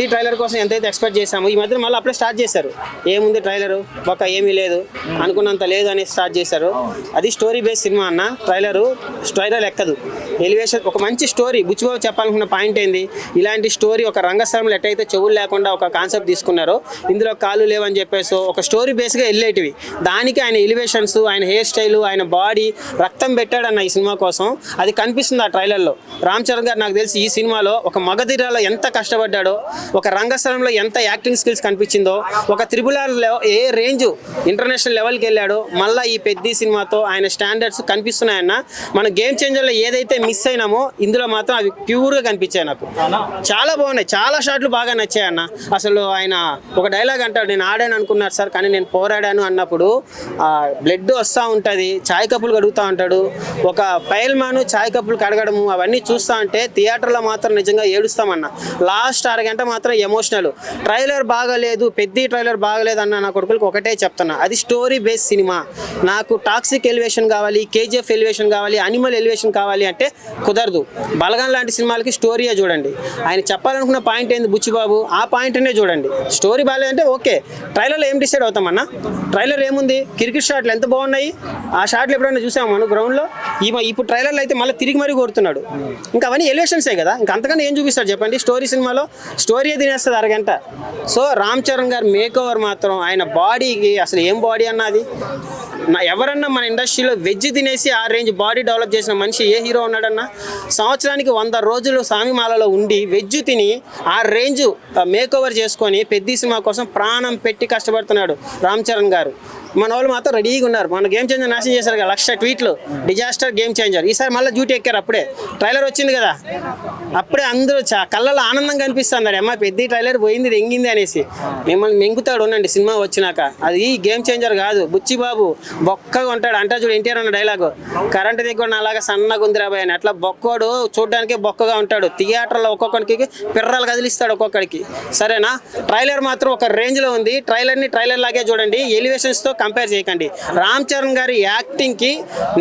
పెద్ద ట్రైలర్ కోసం ఎంతైతే ఎక్స్పెక్ట్ చేసామో ఈ మధ్య మళ్ళీ అప్పుడే స్టార్ట్ చేశారు. ఏముంది ట్రైలరు ఒక ఏమీ లేదు అనుకున్నంత లేదు అని స్టార్ట్ చేశారు. అది స్టోరీ బేస్ సినిమా అన్న. ట్రైలర్ ఎక్కదు. ఎలివేషన్ ఒక మంచి స్టోరీ. బుచ్చిబాబు చెప్పాలనుకున్న పాయింట్ ఏంది, ఇలాంటి స్టోరీ ఒక రంగస్థలంలో ఎట్టయితే చెవులు లేకుండా ఒక కాన్సెప్ట్ తీసుకున్నారో ఇందులో కాళ్ళు లేవని చెప్పేసి ఒక స్టోరీ బేస్గా వెళ్ళేటివి. దానికి ఆయన ఎలివేషన్స్, ఆయన హెయిర్ స్టైలు, ఆయన బాడీ రక్తం పెట్టాడన్న ఈ సినిమా కోసం. అది కనిపిస్తుంది ఆ ట్రైలర్లో. రామ్ చరణ్ గారు నాకు తెలిసి ఈ సినిమాలో ఒక మగధీరాలో ఎంత కష్టపడ్డాడో, ఒక రంగస్థలంలో ఎంత యాక్టింగ్ స్కిల్స్ కనిపించిందో, ఒక త్రిబుల్ ఆర్లో ఏ రేంజ్ ఇంటర్నేషనల్ లెవెల్కి వెళ్ళాడో మళ్ళీ ఈ పెద్ద సినిమాతో ఆయన స్టాండర్డ్స్ కనిపిస్తున్నాయన్న. మన గేమ్ చేంజర్లో ఏదైతే మిస్ అయినామో ఇందులో మాత్రం అవి ప్యూర్గా కనిపించాయి. నాకు చాలా బాగున్నాయి. చాలా షాట్లు బాగా నచ్చాయన్న. అసలు ఆయన ఒక డైలాగ్ అంటాడు, నేను ఆడాను అనుకున్నారు సార్ కానీ నేను పోరాడాను అన్నప్పుడు బ్లడ్ వస్తూ ఉంటుంది, ఛాయ్ కప్పులు కడుగుతూ ఉంటాడు. ఒక పైల్మాను ఛాయ్ కప్పులు కడగడము అవన్నీ చూస్తూ ఉంటే థియేటర్లో మాత్రం నిజంగా ఏడుస్తామన్న. లాస్ట్ అరగంట మాత్రం ఎమోషనల్. ట్రైలర్ బాగలేదు, పెద్ద ట్రైలర్ బాగలేదు అన్న నా కొడుకులకు ఒకటే చెప్తున్నా, అది స్టోరీ బేస్ సినిమా. నాకు టాక్సిక్ ఎలివేషన్ కావాలి, కేజీఎఫ్ ఎలివేషన్ కావాలి, అనిమల్ ఎలివేషన్ కావాలి అంటే కుదరదు. బలగం లాంటి సినిమాలకి స్టోరీయే చూడండి. ఆయన చెప్పాలనుకున్న పాయింట్ ఏంది బుచ్చిబాబు, ఆ పాయింట్నే చూడండి. స్టోరీ బాగాలేదంటే ఓకే, ట్రైలర్లో ఏం డిసైడ్ అవుతామన్నా? ట్రైలర్ ఏముంది, క్రికెట్ షాట్లు ఎంత బాగున్నాయి. ఆ షాట్లు ఎప్పుడైనా చూసాము మనం గ్రౌండ్లో. ఇప్పుడు ట్రైలర్లో అయితే మళ్ళీ తిరిగి మరీ కొడుతున్నాడు. ఇంకా అవన్నీ ఎలివేషన్సే కదా, ఇంకా అంతకన్నా ఏం చూపిస్తాడు చెప్పండి? స్టోరీ సినిమాలో స్టోరీయే తినేస్తుంది అరగంట. సో రామ్ చరణ్ గారు మేక్ ఓవర్ మాత్రం ఆయన బాడీకి అసలు ఏం బాడీ అన్నది. ఎవరన్నా మన ఇండస్ట్రీలో వెజ్ తినేసి ఆ రేంజ్ బాడీ డెవలప్ చేసిన మనిషి ఏ హీరో ఉన్నాడన్నా? సంవత్సరానికి 100 రోజులు సామిమాలలో ఉండి వెజ్ తిని ఆ రేంజ్ మేక్ ఓవర్ చేసుకొని పెద్ద సినిమా కోసం ప్రాణం పెట్టి కష్టపడుతున్నాడు రామ్ చరణ్ గారు. మన వాళ్ళు మాత్రం రెడీగా ఉన్నారు. మన గేమ్ చేంజర్ నాశనం చేశారు కదా, 1,00,000 ట్వీట్లు, డిజాస్టర్ గేమ్ చేంజర్. ఈసారి మళ్ళీ డ్యూటీ ఎక్కారు. అప్పుడే ట్రైలర్ వచ్చింది కదా, అప్పుడే అందరూ కళ్ళలో ఆనందం కనిపిస్తుంది. అమ్మ పెద్ద ట్రైలర్ పోయింది ఎంగింది అనేసి మిమ్మల్ని మెంగుతాడు ఉండండి సినిమా వచ్చినాక. అది గేమ్ చేంజర్ కాదు. బుచ్చిబాబు బొక్కగా ఉంటాడు అంటా చూడు, ఎన్టీఆర్ అన్న డైలాగు, కరెంటు దగ్గర అలాగా సన్నగా ఉందిరాబాయ్ అని. అట్లా బొక్కోడు చూడడానికి బొక్కగా ఉంటాడు. థియేటర్లో ఒక్కొక్కడికి పిర్రాలు కదిలిస్తాడు ఒక్కొక్కడికి. సరేనా? ట్రైలర్ మాత్రం ఒక రేంజ్లో ఉంది. ట్రైలర్ని ట్రైలర్ లాగే చూడండి, ఎలివేషన్స్తో కంపేర్ చేయకండి. రామ్ చరణ్ గారి యాక్టింగ్కి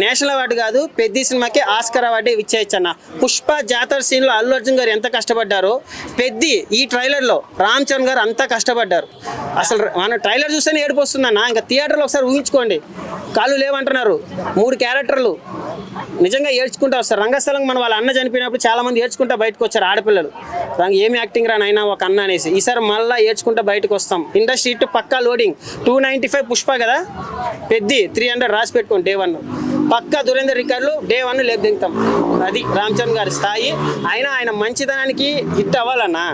నేషనల్ అవార్డు కాదు, పెద్ద సినిమాకి ఆస్కర్ అవార్డు ఇచ్చేయచ్చన్న. పుష్ప జాతర సీన్లో అల్లు అర్జున్ గారు ఎంత కష్టపడ్డారో పెద్ద ఈ ట్రైలర్లో రామ్ చరణ్ గారు అంతా కష్టపడ్డారు. అసలు మన ట్రైలర్ చూస్తేనే ఏడుపు వస్తుందన్న. ఇంకా థియేటర్లో ఒకసారి ఊహించుకోండి, కాళ్ళు లేవంటున్నారు, 3 క్యారెక్టర్లు నిజంగా ఏడ్చుకుంటూ వస్తారు. రంగస్థలం మన వాళ్ళ అన్న చనిపోయినప్పుడు చాలా మంది ఏడ్చుకుంటూ బయటకు వచ్చారు ఆడపిల్లలు. ఏం యాక్టింగ్ రానైనా ఒక అన్న అనేసి. ఈసారి మళ్ళీ ఏడ్చుకుంటూ బయటకు వస్తాం. ఇండస్ట్రీ ఇటు పక్కా లోడింగ్. 295 పుష్ప కదా, పెద్ద 300 రాసి పెట్టుకోండి. డే 1 పక్కా దురేందర్ రికార్డులు డే 1 లేపు దింగుతాం. అది రామ్ చరణ్ గారి స్థాయి. ఆయన మంచితనానికి హిట్ అవ్వాలన్నా.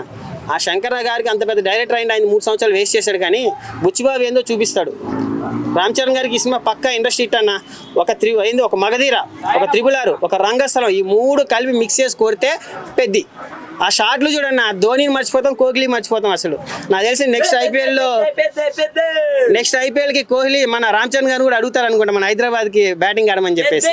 ఆ శంకర గారికి అంత పెద్ద డైరెక్టర్ అయింది, ఆయన 3 సంవత్సరాలు వేస్ట్ చేశాడు. కానీ బుచ్చిబాబు ఏందో చూపిస్తాడు. రామ్ చరణ్ గారికి ఈ సినిమా పక్కా ఇండస్ట్రీ హిట్ అన్న. ఒక మగధీర, ఒక త్రిబుల్ ఆర్, ఒక రంగస్థలం, ఈ 3 కలిపి మిక్స్ చేసి కొడితే పెద్ద. ఆ షాట్లు చూడన్న, ధోనిని మర్చిపోతాం, కోహ్లీ మర్చిపోతాం. అసలు నాకు తెలిసి నెక్స్ట్ ఐపీఎల్కి కోహ్లీ మన రామ్ చరణ్ గారు కూడా అడుగుతారు అనుకుంటా, మన హైదరాబాద్కి బ్యాటింగ్ ఆడమని చెప్పేసి.